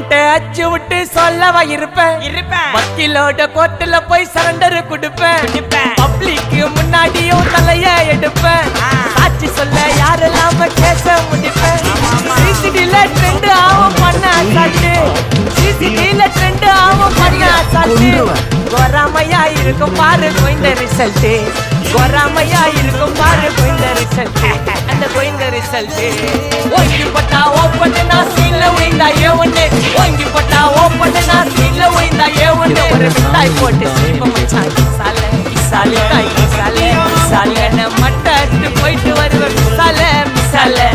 warrant அச்சு விட்டு சொல்லவா இருப்பேன் வக்கீலோட கோர்ட்டுல போய் சரண்டர் கொடுப்பேன் பப்ளிக்கு முன்னாடியும் தலைய எடுப்பேன் சாட்சி சொல்ல யாரெல்லாம் கேச முடிப்பேன் சிசிடில ட்ரெண்ட் ஆகும் பண்ண சாட்டு சிசிடில ட்ரெண்ட் ஆகும் பண்ண சாட்டு கோராமையா இருக்கும் பாரு கோயிந்த ரிசல்ட் கோராமையா இருக்கும் பாரு கோயிந்த ரிசல்ட் அந்த கோயிந்த ரிசல்ட் ஓங்கி பட்டா ஓப்பன் நான் சீன்ல வைந்தா ஏவண்ணே ஓங்கி பட்டா ஓப்பன் நான் சீன்ல வைந்தா ஏவண்ணே ஒரு மிட்டாய் போட்டு சிரிப்ப மச்சான் சாலை சாலை சாலை சாலை மட்ட போயிட்டு வருவேன் சாலை சாலை